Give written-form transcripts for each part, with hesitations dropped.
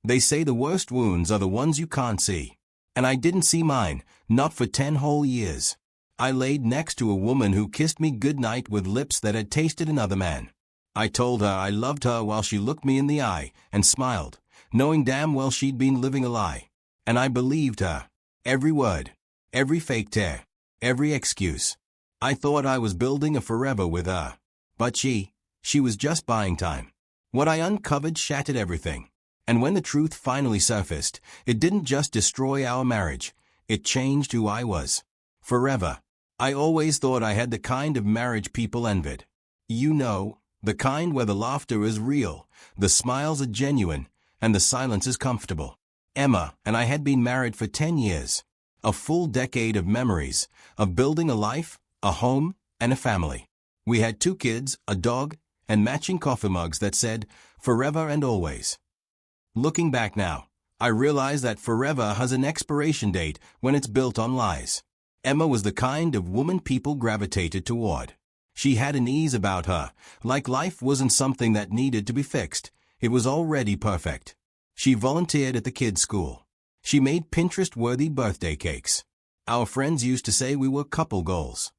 They say the worst wounds are the ones you can't see. And I didn't see mine, not for 10 whole years. I laid next to a woman who kissed me goodnight with lips that had tasted another man. I told her I loved her while she looked me in the eye and smiled, knowing damn well she'd been living a lie. And I believed her. Every word. Every fake tear. Every excuse. I thought I was building a forever with her. But she was just buying time. What I uncovered shattered everything. And when the truth finally surfaced, it didn't just destroy our marriage, it changed who I was. Forever. I always thought I had the kind of marriage people envied. You know, the kind where the laughter is real, the smiles are genuine, and the silence is comfortable. Emma and I had been married for 10 years. A full decade of memories, of building a life, a home, and a family. We had 2 kids, a dog, and matching coffee mugs that said, forever and always. Looking back now, I realize that forever has an expiration date when it's built on lies. Emma was the kind of woman people gravitated toward. She had an ease about her, like life wasn't something that needed to be fixed, it was already perfect. She volunteered at the kids' school. She made Pinterest-worthy birthday cakes. Our friends used to say we were couple goals.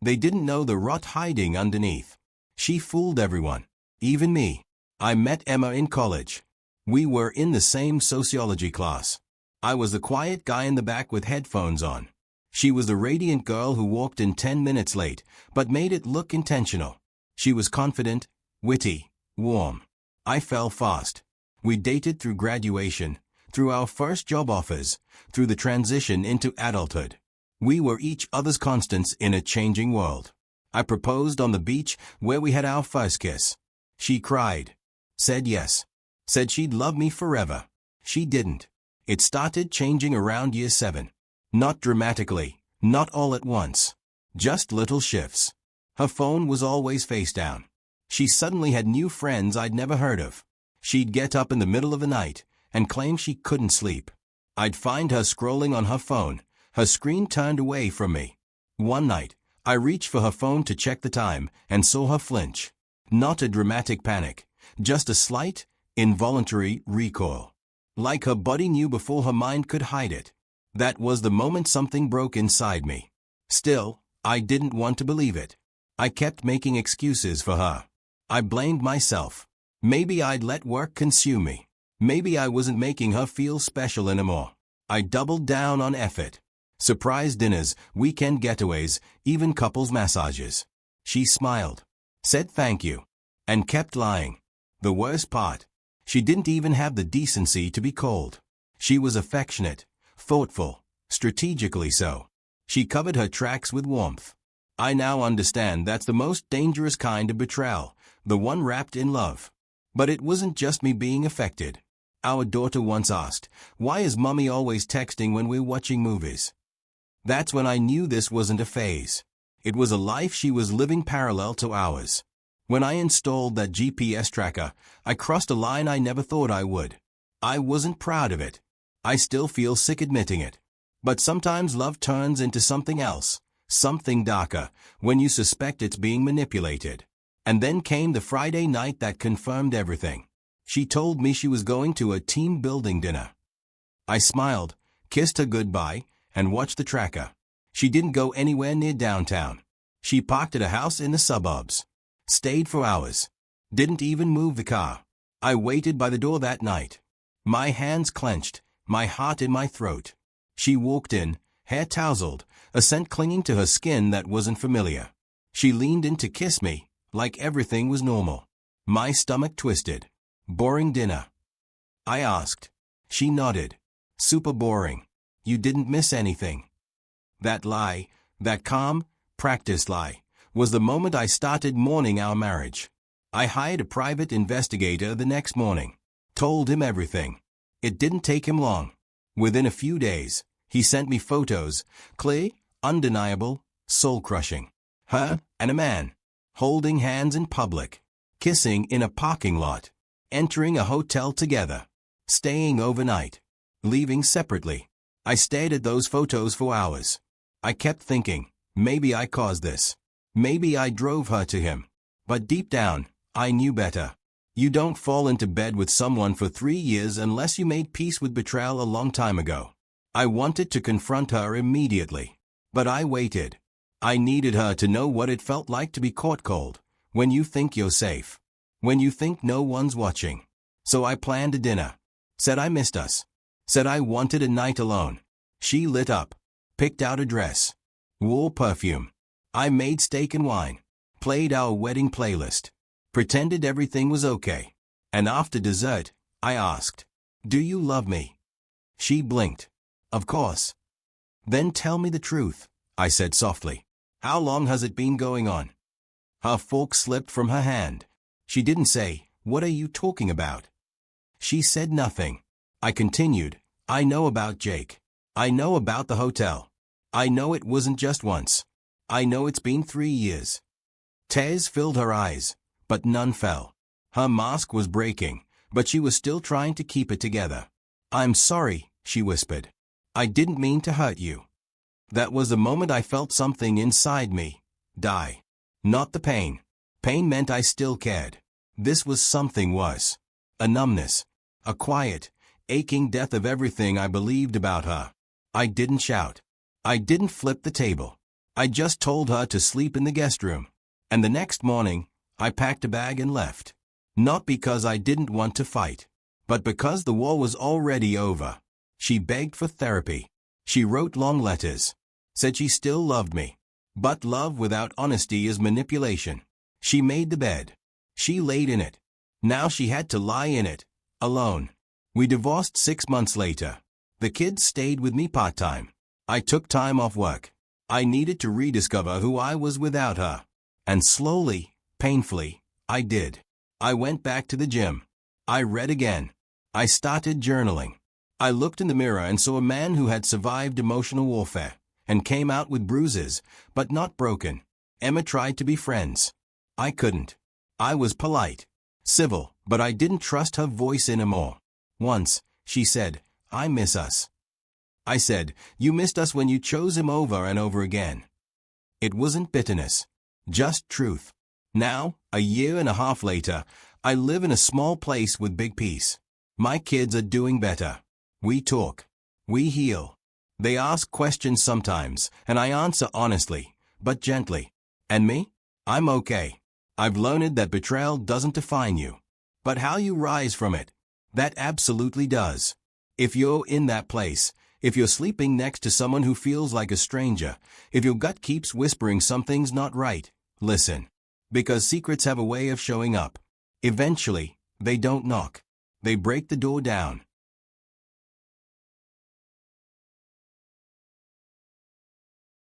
They didn't know the rot hiding underneath. She fooled everyone, even me. I met Emma in college. We were in the same sociology class. I was the quiet guy in the back with headphones on. She was the radiant girl who walked in 10 minutes late, but made it look intentional. She was confident, witty, warm. I fell fast. We dated through graduation, through our first job offers, through the transition into adulthood. We were each other's constants in a changing world. I proposed on the beach where we had our first kiss. She cried. Said yes. Said she'd love me forever. She didn't. It started changing around year 7. Not dramatically, not all at once. Just little shifts. Her phone was always face down. She suddenly had new friends I'd never heard of. She'd get up in the middle of the night and claim she couldn't sleep. I'd find her scrolling on her phone, her screen turned away from me. One night, I reached for her phone to check the time and saw her flinch. Not a dramatic panic, just a slight, involuntary recoil. Like her body knew before her mind could hide it. That was the moment something broke inside me. Still, I didn't want to believe it. I kept making excuses for her. I blamed myself. Maybe I'd let work consume me. Maybe I wasn't making her feel special anymore. I doubled down on effort. Surprise dinners, weekend getaways, even couples massages. She smiled, said thank you, and kept lying. The worst part, she didn't even have the decency to be cold. She was affectionate, thoughtful, strategically so. She covered her tracks with warmth. I now understand that's the most dangerous kind of betrayal, the one wrapped in love. But it wasn't just me being affected. Our daughter once asked, why is mommy always texting when we're watching movies? That's when I knew this wasn't a phase. It was a life she was living parallel to ours. When I installed that GPS tracker, I crossed a line I never thought I would. I wasn't proud of it. I still feel sick admitting it. But sometimes love turns into something else, something darker, when you suspect it's being manipulated. And then came the Friday night that confirmed everything. She told me she was going to a team-building dinner. I smiled, kissed her goodbye, and watched the tracker. She didn't go anywhere near downtown. She parked at a house in the suburbs. Stayed for hours. Didn't even move the car. I waited by the door that night. My hands clenched, my heart in my throat. She walked in, hair tousled, a scent clinging to her skin that wasn't familiar. She leaned in to kiss me, like everything was normal. My stomach twisted. Boring dinner? I asked. She nodded. Super boring. You didn't miss anything. That lie, that calm, practiced lie, was the moment I started mourning our marriage. I hired a private investigator the next morning. Told him everything. It didn't take him long. Within a few days, he sent me photos, clear, undeniable, soul-crushing. Her and a man, holding hands in public, kissing in a parking lot, entering a hotel together, staying overnight, leaving separately. I stared at those photos for hours. I kept thinking, maybe I caused this. Maybe I drove her to him. But deep down, I knew better. You don't fall into bed with someone for 3 years unless you made peace with betrayal a long time ago. I wanted to confront her immediately. But I waited. I needed her to know what it felt like to be caught cold, when you think you're safe, when you think no one's watching. So I planned a dinner. Said I missed us. Said I wanted a night alone. She lit up, picked out a dress, wore perfume. I made steak and wine, played our wedding playlist, pretended everything was okay. And after dessert, I asked, "Do you love me?" She blinked. "Of course." "Then tell me the truth," I said softly. "How long has it been going on?" Her fork slipped from her hand. She didn't say, "What are you talking about?" She said nothing. I continued, "I know about Jake. I know about the hotel. I know it wasn't just once. I know it's been 3 years." Tears filled her eyes, but none fell. Her mask was breaking, but she was still trying to keep it together. "I'm sorry," she whispered. "I didn't mean to hurt you." That was the moment I felt something inside me die. Not the pain. Pain meant I still cared. This was something worse. A numbness. A quiet, aching death of everything I believed about her. I didn't shout. I didn't flip the table. I just told her to sleep in the guest room. And the next morning, I packed a bag and left. Not because I didn't want to fight, but because the war was already over. She begged for therapy. She wrote long letters. Said she still loved me. But love without honesty is manipulation. She made the bed. She laid in it. Now she had to lie in it, alone. We divorced 6 months later. The kids stayed with me part-time. I took time off work. I needed to rediscover who I was without her. And slowly, painfully, I did. I went back to the gym. I read again. I started journaling. I looked in the mirror and saw a man who had survived emotional warfare and came out with bruises, but not broken. Emma tried to be friends. I couldn't. I was polite, civil, but I didn't trust her voice anymore. Once, she said, "I miss us." I said, "You missed us when you chose him over and over again." It wasn't bitterness, just truth. Now, a year and a half later, I live in a small place with big peace. My kids are doing better. We talk. We heal. They ask questions sometimes, and I answer honestly, but gently. And me? I'm okay. I've learned that betrayal doesn't define you, but how you rise from it. That absolutely does. If you're in that place, if you're sleeping next to someone who feels like a stranger, if your gut keeps whispering something's not right, listen. Because secrets have a way of showing up. Eventually, they don't knock. They break the door down.